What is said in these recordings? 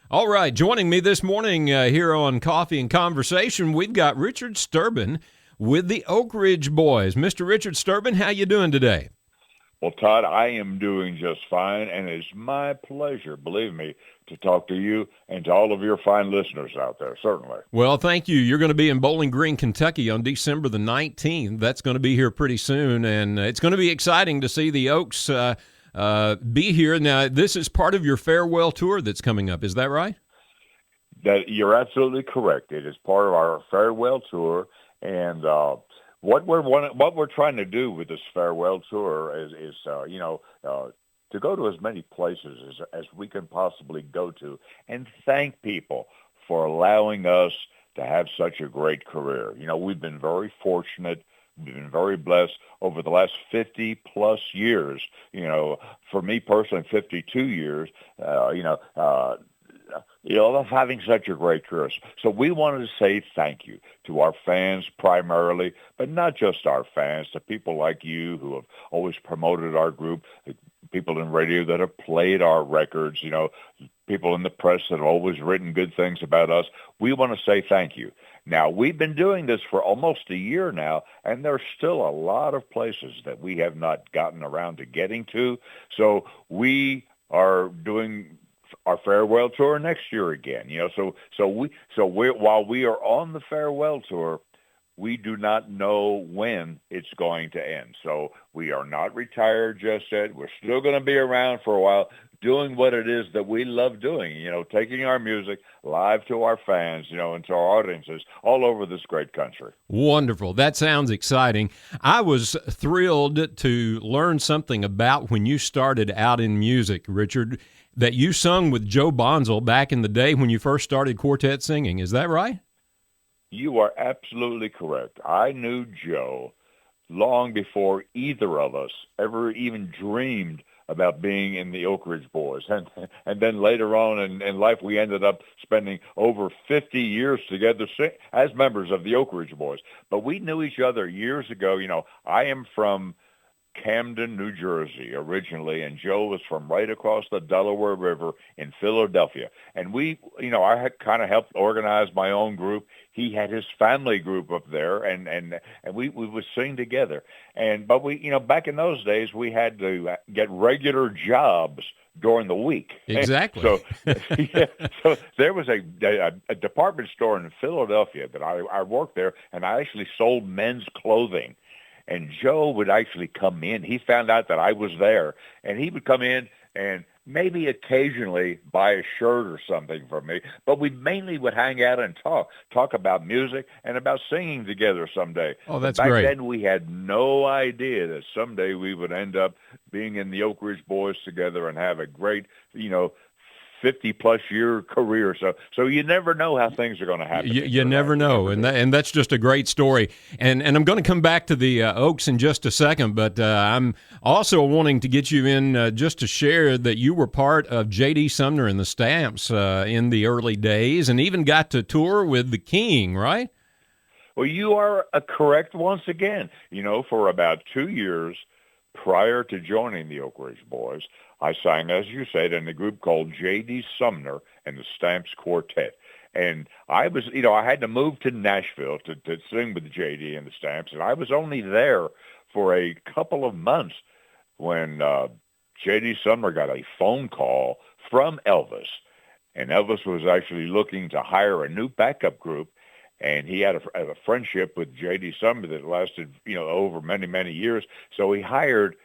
All right, joining me this morning here on Coffee and Conversation, we've got Richard Sterban with the Oak Ridge Boys. Mr. Richard Sterban, how you doing today? Well, Todd, I am doing just fine, and it's my pleasure, believe me, to talk to you and to all of your fine listeners out there, certainly. Well, thank you. You're going to be in Bowling Green, Kentucky on December the 19th. That's going to be here pretty soon, and it's going to be exciting to see the Oaks be here. Now, this is part of your farewell tour that's coming up. Is that right? That you're absolutely correct. It is part of our farewell tour, and what we're trying to do with this farewell tour is to go to as many places as we can possibly go to, and thank people for allowing us to have such a great career. You know, we've been very fortunate. We've been very blessed over the last 50-plus years. You know, for me personally, 52 years, of having such a great career. So we wanted to say thank you to our fans primarily, but not just our fans, to people like you who have always promoted our group, people in radio that have played our records, people in the press that have always written good things about us. We want to say thank you. Now, we've been doing this for almost a year now, and there's still a lot of places that we have not gotten around to getting to. So we are doing our farewell tour next year again. While we are on the farewell tour, we do not know when it's going to end. So we are not retired just yet. We're still going to be around for a while, doing what it is that we love doing, taking our music live to our fans, and to our audiences all over this great country. Wonderful. That sounds exciting. I was thrilled to learn something about when you started out in music, Richard, that you sung with Joe Bonzel back in the day when you first started quartet singing. Is that right? You are absolutely correct. I knew Joe long before either of us ever even dreamed about being in the Oak Ridge Boys. And then later on in life, we ended up spending over 50 years together as members of the Oak Ridge Boys. But we knew each other years ago. I am from Camden, New Jersey originally, and Joe was from right across the Delaware River in Philadelphia. And I had kind of helped organize my own group. He had his family group up there, and we would sing together. But back in those days, we had to get regular jobs during the week. Exactly. So there was a department store in Philadelphia that I worked there, and I actually sold men's clothing. And Joe would actually come in. He found out that I was there, and he would come in and maybe occasionally buy a shirt or something for me. But we mainly would hang out and talk about music and about singing together someday. Oh, that's great. Back then we had no idea that someday we would end up being in the Oak Ridge Boys together and have a great, 50-plus year career. So you never know how things are going to happen. You never know, and that's just a great story. And I'm going to come back to the Oaks in just a second, but I'm also wanting to get you in just to share that you were part of J.D. Sumner and the Stamps in the early days, and even got to tour with the King, right? Well, you are correct once again. For about 2 years prior to joining the Oak Ridge Boys, I sang, as you said, in a group called J.D. Sumner and the Stamps Quartet. And I was, I had to move to Nashville to sing with J.D. and the Stamps. And I was only there for a couple of months when J.D. Sumner got a phone call from Elvis. And Elvis was actually looking to hire a new backup group. And he had a friendship with J.D. Sumner that lasted, over many, many years. So he hired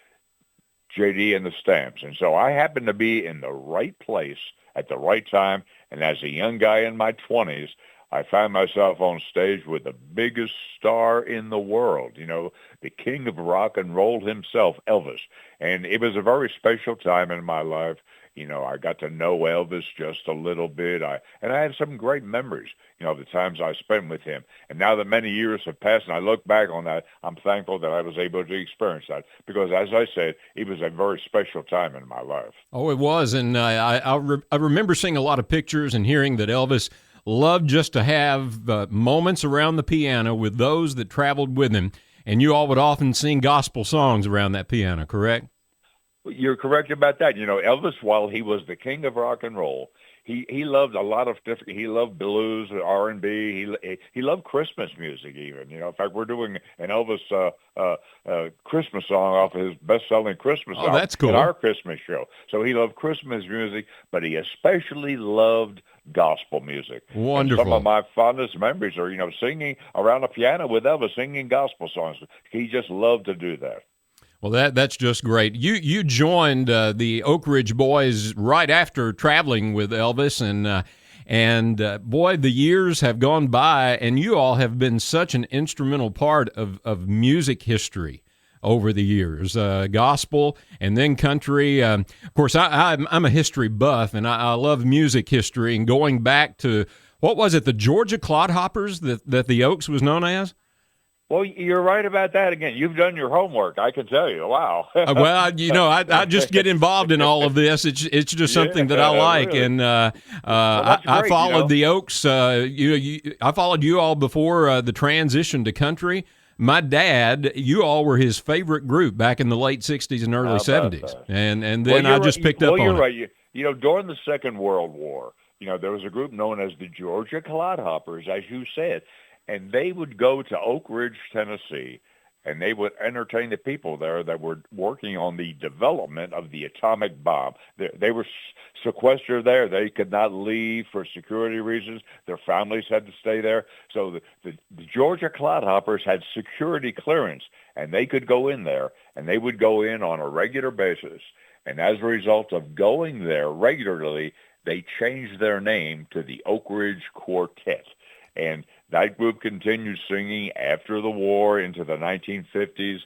J.D. and the Stamps. And so I happened to be in the right place at the right time. And as a young guy in my 20s, I found myself on stage with the biggest star in the world, the king of rock and roll himself, Elvis. And it was a very special time in my life. I got to know Elvis just a little bit. I had some great memories, the times I spent with him. And now that many years have passed and I look back on that, I'm thankful that I was able to experience that because, as I said, it was a very special time in my life. Oh, it was. And I remember seeing a lot of pictures and hearing that Elvis loved just to have moments around the piano with those that traveled with him. And you all would often sing gospel songs around that piano, correct? You're correct about that. Elvis, while he was the king of rock and roll, he loved a lot of different. He loved blues, R&B. He loved Christmas music even. In fact, we're doing an Elvis Christmas song off of his best-selling Christmas album that's cool. at our Christmas show. So he loved Christmas music, but he especially loved gospel music. Wonderful. And some of my fondest memories are, singing around a piano with Elvis, singing gospel songs. He just loved to do that. Well, that's just great. You joined the Oak Ridge Boys right after traveling with Elvis, and boy, the years have gone by, and you all have been such an instrumental part of music history over the years, gospel and then country. Of course, I'm a history buff, and I love music history, and going back to, what was it, the Georgia Clodhoppers that the Oaks was known as? Well, you're right about that again. You've done your homework, I can tell you. Wow. Well, I just get involved in all of this. It's just something that I like, really. And I followed the Oaks. I followed you all before the transition to country. My dad, you all were his favorite group back in the late '60s and early '70s, and then I just picked up on it. Well, you're right. During the Second World War, there was a group known as the Georgia Clodhoppers, as you said. And they would go to Oak Ridge, Tennessee, and they would entertain the people there that were working on the development of the atomic bomb. They were sequestered there. They could not leave for security reasons. Their families had to stay there. So the Georgia Clodhoppers had security clearance, and they could go in there, and they would go in on a regular basis. And as a result of going there regularly, they changed their name to the Oak Ridge Quartet. And that group continued singing after the war into the 1950s,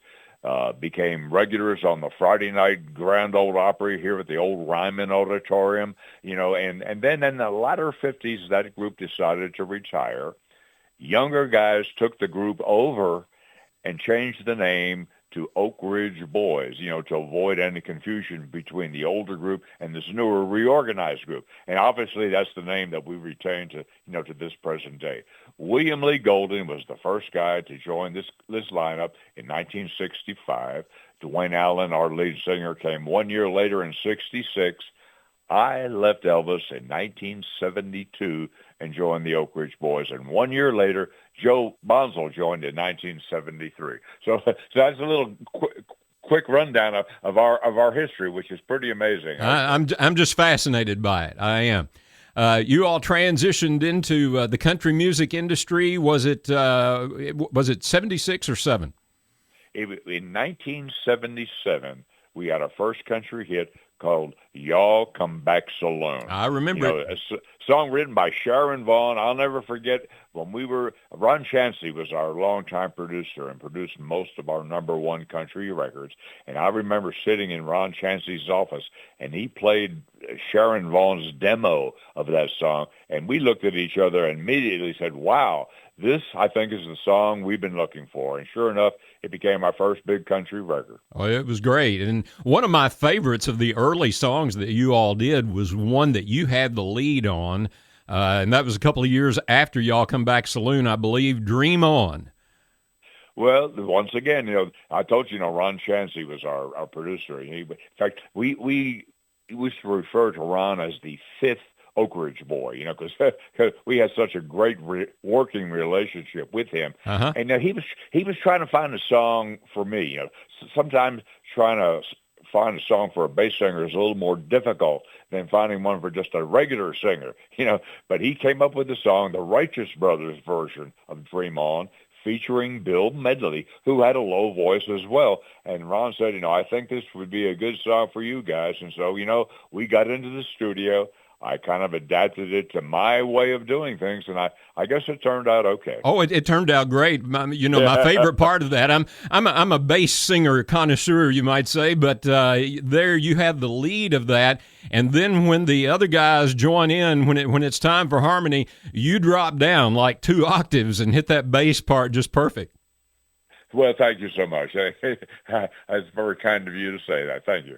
became regulars on the Friday night Grand Ole Opry here at the old Ryman Auditorium, and then in the latter 50s, that group decided to retire. Younger guys took the group over and changed the name to Oak Ridge Boys, to avoid any confusion between the older group and this newer reorganized group. And obviously that's the name that we retain to this present day. William Lee Golden was the first guy to join this lineup in 1965. Dwayne Allen, our lead singer, came 1 year later in '66. I left Elvis in 1972 and joined the Oak Ridge Boys. And 1 year later, Joe Bonzo joined in 1973. So that's a little quick rundown of our history, which is pretty amazing. I'm just fascinated by it. I am. You all transitioned into the country music industry. Was it 76 or 7? In 1977, we had our first country hit called "Y'all Come Back Saloon." I remember it. A song written by Sharon Vaughn. I'll never forget when Ron Chancey was our longtime producer and produced most of our #1 country records. And I remember sitting in Ron Chancey's office, and he played Sharon Vaughn's demo of that song. And we looked at each other and immediately said, wow, this, I think, is the song we've been looking for. And sure enough, it became our first big country record. Oh, it was great. And one of my favorites of the early songs that you all did was one that you had the lead on, and that was a couple of years after Y'all Come Back Saloon, I believe, "Dream On." Well, once again, I told you, Ron Chancey was our producer. In fact, we used to refer to Ron as the fifth Oak Ridge boy, because we had such a great working relationship with him. Uh-huh. And he was trying to find a song for me. Sometimes trying to find a song for a bass singer is a little more difficult than finding one for just a regular singer, But he came up with the song, the Righteous Brothers version of "Dream On," featuring Bill Medley, who had a low voice as well. And Ron said, I think this would be a good song for you guys. And so, we got into the studio. I kind of adapted it to my way of doing things, and I guess it turned out okay. Oh, it turned out great. My favorite part of that, I'm a bass singer connoisseur, you might say, but there you have the lead of that, and then when the other guys join in, when it's time for harmony, you drop down like 2 octaves and hit that bass part just perfect. Well, thank you so much. That's very kind of you to say that. Thank you.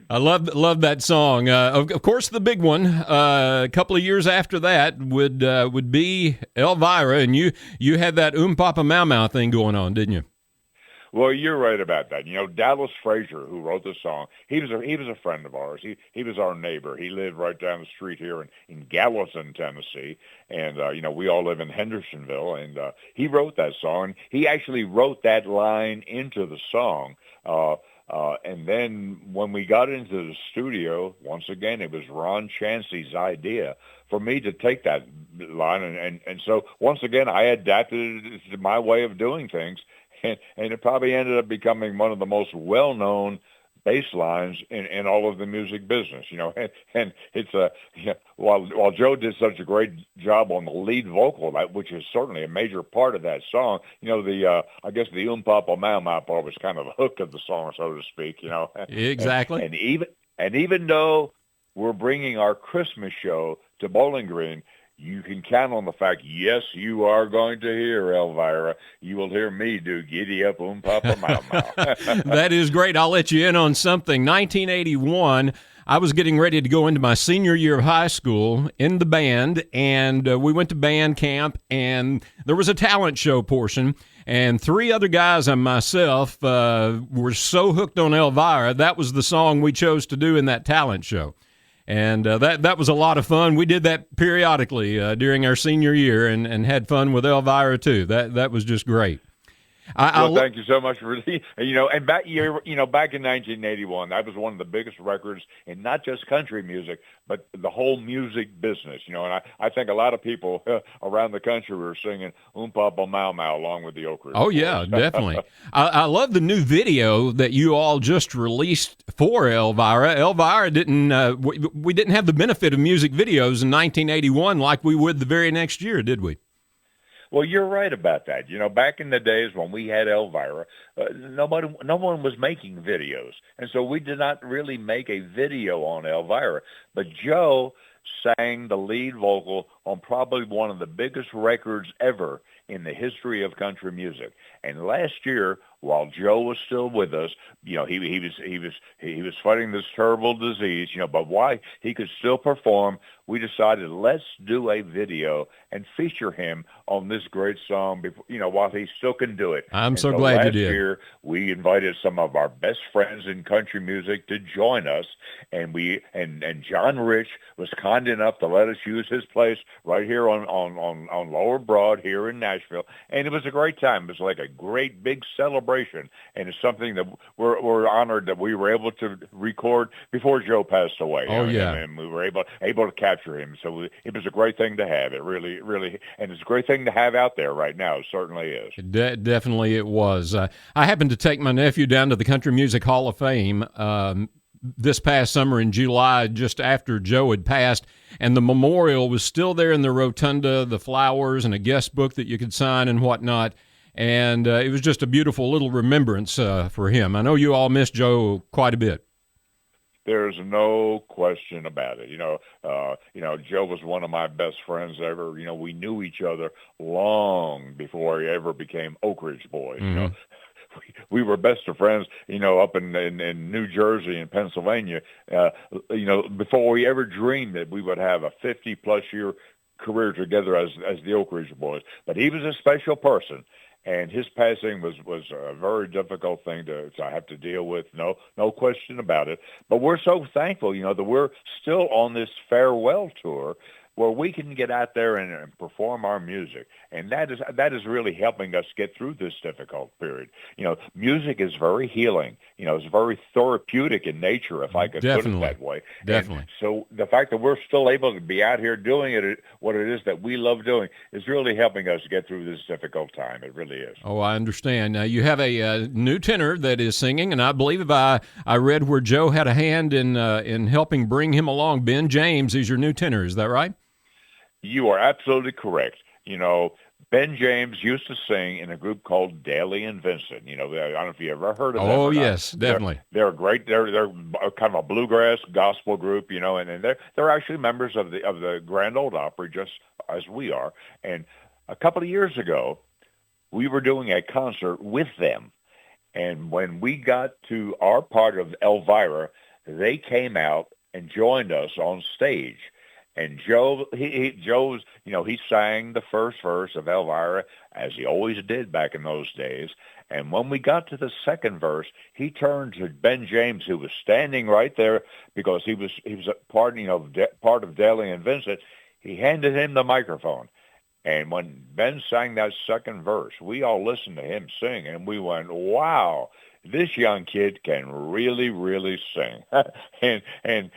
I love that song. Of course, the big one. A couple of years after that would be Elvira, and you had that Papa Mau Mau thing going on, didn't you? Well, you're right about that. Dallas Frazier, who wrote the song, he was a friend of ours. He was our neighbor. He lived right down the street here in Gallatin, Tennessee, and we all live in Hendersonville. And he wrote that song. He actually wrote that line into the song. And then when we got into the studio, once again, it was Ron Chansey's idea for me to take that line. And so once again, I adapted it to my way of doing things. And it probably ended up becoming one of the most well-known bass lines in all of the music business, and it's while Joe did such a great job on the lead vocal, which is certainly a major part of that song, I guess the Papa Mau part was kind of the hook of the song, so to speak, Exactly. And even though we're bringing our Christmas show to Bowling Green, you can count on the fact, yes, you are going to hear, Elvira. You will hear me do Giddy Up, Papa Mau. That is great. I'll let you in on something. 1981, I was getting ready to go into my senior year of high school in the band, and we went to band camp, and there was a talent show portion, and three other guys and myself were so hooked on Elvira, that was the song we chose to do in that talent show. And that was a lot of fun. We did that periodically during our senior year and had fun with Elvira, too. That was just great. Thank you so much for and back in 1981, that was one of the biggest records in not just country music, but the whole music business. And I think a lot of people around the country were singing Papa Mau Mau along with the Oak Ridge. Oh yeah, definitely. I love the new video that you all just released for Elvira. Elvira didn't. We didn't have the benefit of music videos in 1981 like we would the very next year, did we? Well, you're right about that. Back in the days when we had Elvira, no one was making videos. And so we did not really make a video on Elvira. But Joe sang the lead vocal on probably one of the biggest records ever in the history of country music. And last year, while Joe was still with us, he was fighting this terrible disease, but why he could still perform, we decided let's do a video and feature him on this great song before, while he still can do it. I'm so glad you did. Last year, we invited some of our best friends in country music to join us, and John Rich was kind enough to let us use his place right here on Lower Broad here in Nashville, and it was a great time. It was like a great big celebration, and it's something that we're honored that we were able to record before Joe passed away. Oh yeah, and we were able to capture him. So it was a great thing to have. It really, and it's a great thing to have out there right now. It certainly is. Definitely, it was. I happened to take my nephew down to the Country Music Hall of Fame this past summer in July, just after Joe had passed, and the memorial was still there in the rotunda, the flowers, and a guest book that you could sign and whatnot. And it was just a beautiful little remembrance for him. I know you all missed Joe quite a bit. There's no question about it. Joe was one of my best friends ever. We knew each other long before he ever became Oak Ridge Boys. Mm-hmm. We were best of friends, up in New Jersey and Pennsylvania, before we ever dreamed that we would have a 50-plus year career together as the Oak Ridge Boys. But he was a special person. And his passing was a very difficult thing to have to deal with, no question about it. But we're so thankful, that we're still on this farewell tour where we can get out there and perform our music. And that is really helping us get through this difficult period. Music is very healing. It's very therapeutic in nature, if I could put it that way. Definitely. And so the fact that we're still able to be out here doing it, what it is that we love doing, is really helping us get through this difficult time. It really is. Oh, I understand. Now, you have a new tenor that is singing, and I believe I read where Joe had a hand in helping bring him along. Ben James is your new tenor. Is that right? You are absolutely correct. Ben James used to sing in a group called Daly and Vincent. I don't know if you ever heard of them. Oh, yes, definitely. They're great. They're kind of a bluegrass gospel group, and they're actually members of the Grand Ole Opry, just as we are. And a couple of years ago, we were doing a concert with them. And when we got to our part of Elvira, they came out and joined us on stage. And Joe's, he sang the first verse of Elvira, as he always did back in those days. And when we got to the second verse, he turned to Ben James, who was standing right there because he was a part of Daly and Vincent. He handed him the microphone. And when Ben sang that second verse, we all listened to him sing, and we went, wow, this young kid can really, really sing. and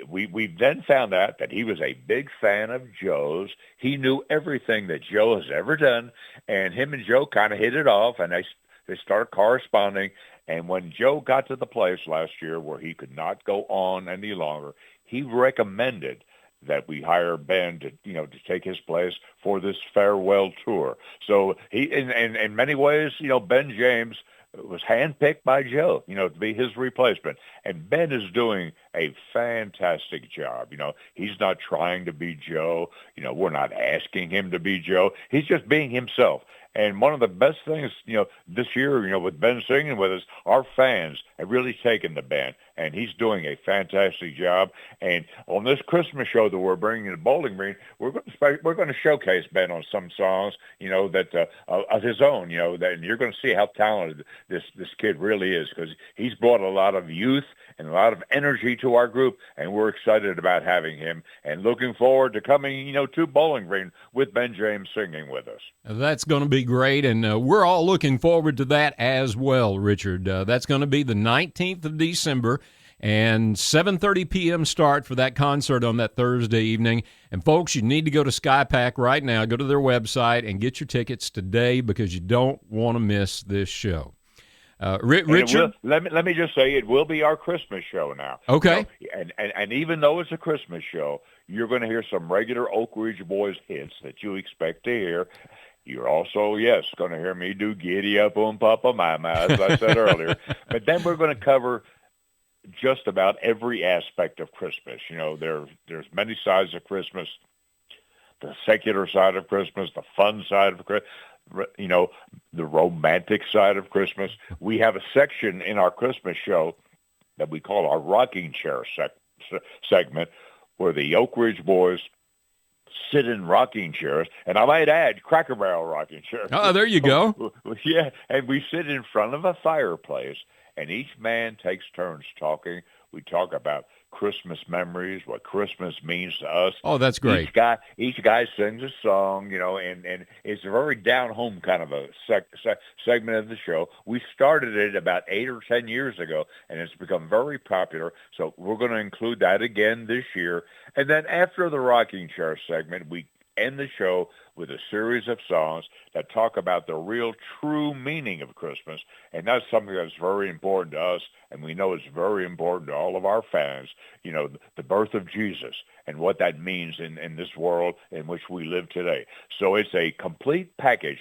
we then found out that he was a big fan of Joe's. He knew everything that Joe has ever done, and him and Joe kind of hit it off, and they started corresponding. And when Joe got to the place last year where he could not go on any longer, he recommended that we hire Ben to take his place for this farewell tour. So he, in many ways, Ben James was handpicked by Joe, to be his replacement. And Ben is doing a fantastic job. He's not trying to be Joe. We're not asking him to be Joe. He's just being himself. And one of the best things, this year, with Ben singing with us, our fans have really taken to Ben, and he's doing a fantastic job. And on this Christmas show that we're bringing to Bowling Green, we're going to showcase Ben on some songs, that of his own, and you're going to see how talented this kid really is, because he's brought a lot of youth and a lot of energy to our group, and we're excited about having him and looking forward to coming, to Bowling Green with Ben James singing with us. That's going to be great, and we're all looking forward to that as well, Richard. That's going to be the 19th of December, and 7:30 p.m. start for that concert on that Thursday evening. And, folks, you need to go to SkyPack right now. Go to their website and get your tickets today, because you don't want to miss this show. Richard? Let me just say, it will be our Christmas show now. Okay. And even though it's a Christmas show, you're going to hear some regular Oak Ridge Boys hits that you expect to hear. You're also, going to hear me do Giddy Up on Papa Mama, as I said earlier. But then we're going to cover just about every aspect of Christmas. There's many sides of Christmas: the secular side of Christmas, the fun side of Christmas, the romantic side of Christmas. We have a section in our Christmas show that we call our rocking chair segment, where the Oak Ridge Boys sit in rocking chairs, and I might add, Cracker Barrel rocking chairs. Oh, there you go. Yeah, and we sit in front of a fireplace, and each man takes turns talking. We talk about Christmas memories, what Christmas means to us. Oh, that's great. Each guy sings a song, and it's a very down-home kind of a segment of the show. We started it about 8 or 10 years ago, and it's become very popular, so we're going to include that again this year. And then after the rocking chair segment, we end the show with a series of songs that talk about the real true meaning of Christmas. And that's something that's very important to us, and we know it's very important to all of our fans, the birth of Jesus and what that means in this world in which we live today. So it's a complete package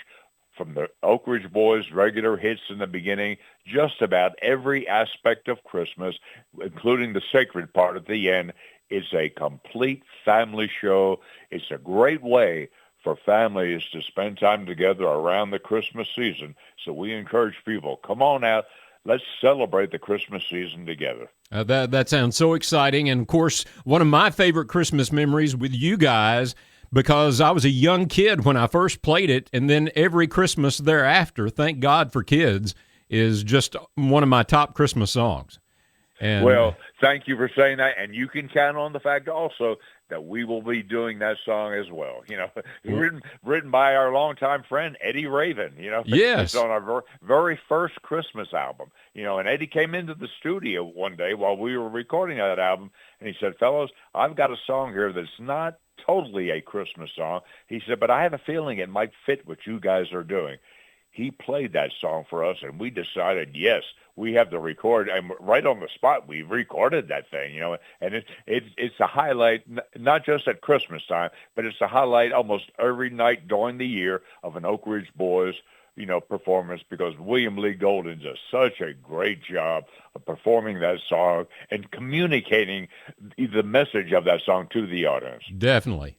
from the Oak Ridge Boys' regular hits in the beginning, just about every aspect of Christmas, including the sacred part at the end. It's a complete family show. It's a great way for families to spend time together around the Christmas season. So we encourage people, come on out. Let's celebrate the Christmas season together. That sounds so exciting. And, of course, one of my favorite Christmas memories with you guys, because I was a young kid when I first played it, and then every Christmas thereafter, Thank God for Kids, is just one of my top Christmas songs. And, well, thank you for saying that, and you can count on the fact also that we will be doing that song as well. Written by our longtime friend Eddie Raven. Yes, it's on our very first Christmas album. And Eddie came into the studio one day while we were recording that album, and he said, "Fellows, I've got a song here that's not totally a Christmas song." He said, "But I have a feeling it might fit what you guys are doing." He played that song for us, and we decided, yes, we have to record. And right on the spot, we recorded that thing, and it's a highlight, not just at Christmas time, but it's a highlight almost every night during the year of an Oak Ridge Boys, performance, because William Lee Golden does such a great job of performing that song and communicating the message of that song to the audience. Definitely.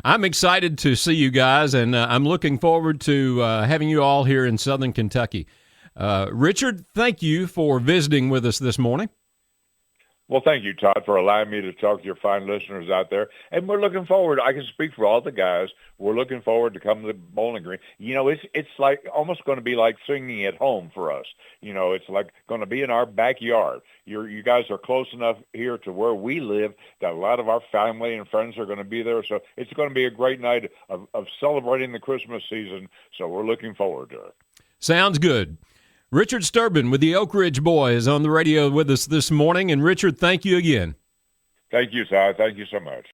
I'm excited to see you guys, and I'm looking forward to having you all here in Southern Kentucky. Richard, thank you for visiting with us this morning. Well, thank you, Todd, for allowing me to talk to your fine listeners out there. And we're looking forward. I can speak for all the guys. We're looking forward to coming to Bowling Green. It's like almost going to be like singing at home for us. It's like going to be in our backyard. You guys are close enough here to where we live that a lot of our family and friends are going to be there. So it's going to be a great night of celebrating the Christmas season. So we're looking forward to it. Sounds good. Richard Sterban with the Oak Ridge Boys on the radio with us this morning. And, Richard, thank you again. Thank you, Todd. Thank you so much.